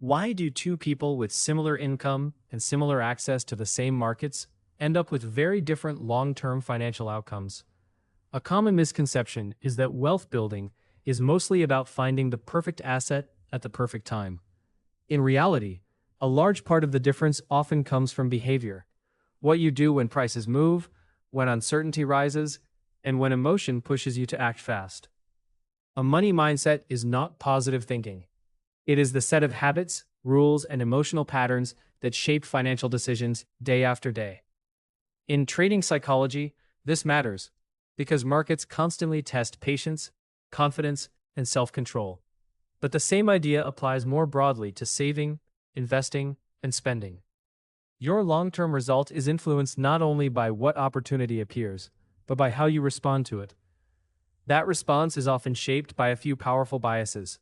Why do two people with similar income and similar access to the same markets end up with very different long-term financial outcomes? A common misconception is that wealth building is mostly about finding the perfect asset at the perfect time. In reality, a large part of the difference often comes from behavior. What you do when prices move, when uncertainty rises, and when emotion pushes you to act fast. A money mindset is not positive thinking. It is the set of habits, rules, and emotional patterns that shape financial decisions day after day. In trading psychology, this matters because markets constantly test patience, confidence, and self-control. But the same idea applies more broadly to saving, investing, and spending. Your long-term result is influenced not only by what opportunity appears, but by how you respond to it. That response is often shaped by a few powerful biases.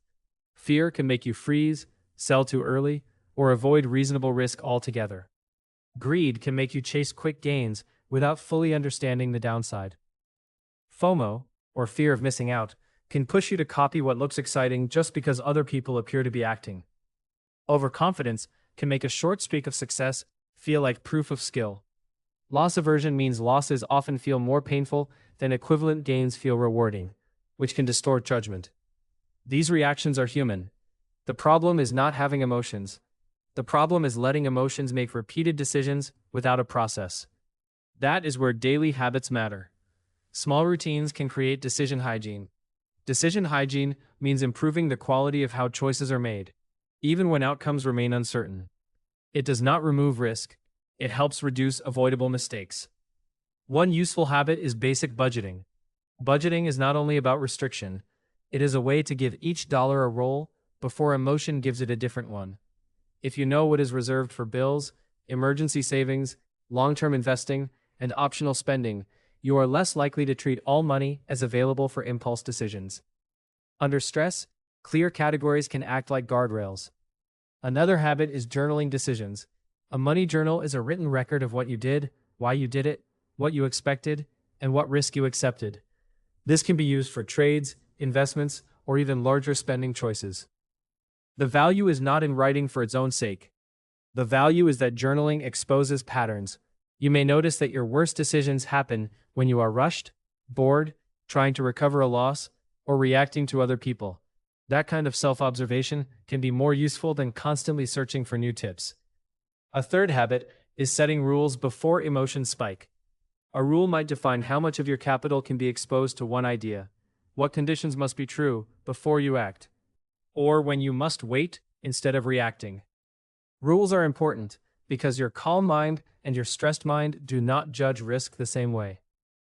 Fear can make you freeze, sell too early, or avoid reasonable risk altogether. Greed can make you chase quick gains without fully understanding the downside. FOMO, or fear of missing out, can push you to copy what looks exciting just because other people appear to be acting. Overconfidence can make a short streak of success feel like proof of skill. Loss aversion means losses often feel more painful than equivalent gains feel rewarding, which can distort judgment. These reactions are human. The problem is not having emotions. The problem is letting emotions make repeated decisions without a process. That is where daily habits matter. Small routines can create decision hygiene. Decision hygiene means improving the quality of how choices are made, even when outcomes remain uncertain. It does not remove risk. It helps reduce avoidable mistakes. One useful habit is basic budgeting. Budgeting is not only about restriction, it is a way to give each dollar a role before emotion gives it a different one. If you know what is reserved for bills, emergency savings, long-term investing, and optional spending, you are less likely to treat all money as available for impulse decisions. Under stress, clear categories can act like guardrails. Another habit is journaling decisions. A money journal is a written record of what you did, why you did it, what you expected, and what risk you accepted. This can be used for trades, investments, or even larger spending choices. The value is not in writing for its own sake. The value is that journaling exposes patterns. You may notice that your worst decisions happen when you are rushed, bored, trying to recover a loss, or reacting to other people. That kind of self-observation can be more useful than constantly searching for new tips. A third habit is setting rules before emotions spike. A rule might define how much of your capital can be exposed to one idea, what conditions must be true before you act, or when you must wait instead of reacting. Rules are important because your calm mind and your stressed mind do not judge risk the same way.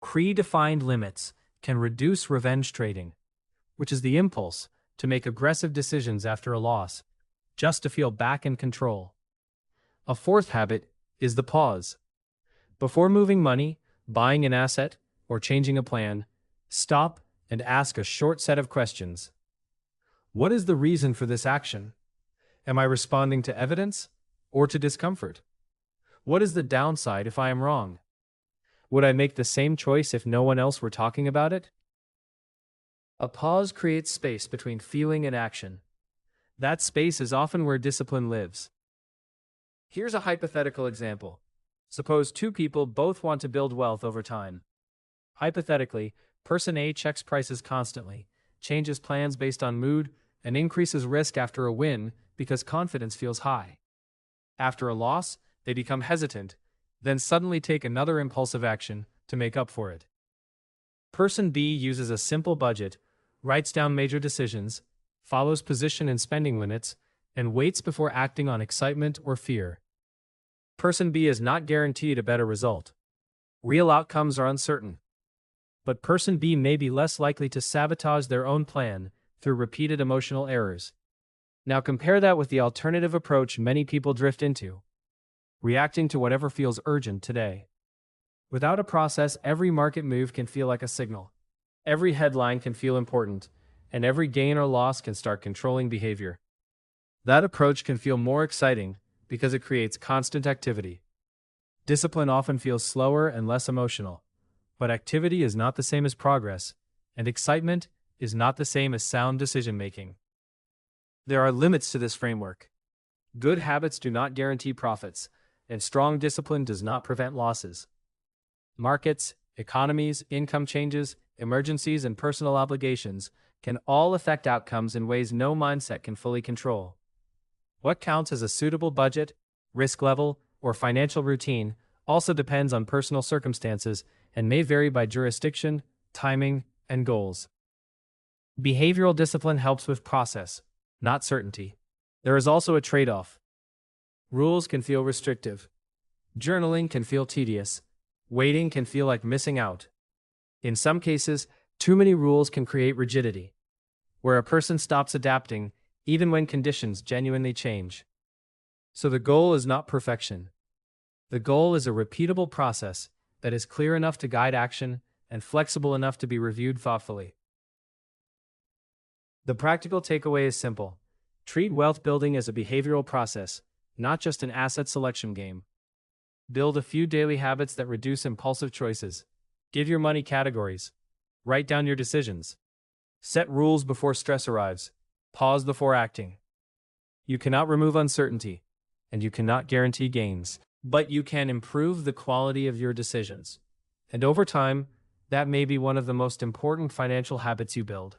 Predefined limits can reduce revenge trading, which is the impulse to make aggressive decisions after a loss, just to feel back in control. A fourth habit is the pause. Before moving money, buying an asset, or changing a plan, stop and ask a short set of questions. What is the reason for this action? Am I responding to evidence or to discomfort? What is the downside if I am wrong? Would I make the same choice if no one else were talking about it? A pause creates space between feeling and action. That space is often where discipline lives. Here's a hypothetical example. Suppose two people both want to build wealth over time. Hypothetically, person A checks prices constantly, changes plans based on mood, and increases risk after a win because confidence feels high. After a loss, they become hesitant, then suddenly take another impulsive action to make up for it. Person B uses a simple budget, writes down major decisions, follows position and spending limits, and waits before acting on excitement or fear. Person B is not guaranteed a better result. Real outcomes are uncertain. But person B may be less likely to sabotage their own plan through repeated emotional errors. Now compare that with the alternative approach many people drift into, reacting to whatever feels urgent today. Without a process, every market move can feel like a signal. Every headline can feel important, and every gain or loss can start controlling behavior. That approach can feel more exciting because it creates constant activity. Discipline often feels slower and less emotional, but activity is not the same as progress, and excitement is not the same as sound decision-making. There are limits to this framework. Good habits do not guarantee profits, and strong discipline does not prevent losses. Markets, economies, income changes, emergencies, and personal obligations can all affect outcomes in ways no mindset can fully control. What counts as a suitable budget, risk level, or financial routine also depends on personal circumstances and may vary by jurisdiction, timing, and goals. Behavioral discipline helps with process, not certainty. There is also a trade-off. Rules can feel restrictive. Journaling can feel tedious. Waiting can feel like missing out. In some cases, too many rules can create rigidity, where a person stops adapting even when conditions genuinely change. So the goal is not perfection. The goal is a repeatable process that is clear enough to guide action and flexible enough to be reviewed thoughtfully. The practical takeaway is simple. Treat wealth building as a behavioral process, not just an asset selection game. Build a few daily habits that reduce impulsive choices. Give your money categories. Write down your decisions. Set rules before stress arrives. Pause before acting. You cannot remove uncertainty, and you cannot guarantee gains, but you can improve the quality of your decisions. And over time, that may be one of the most important financial habits you build.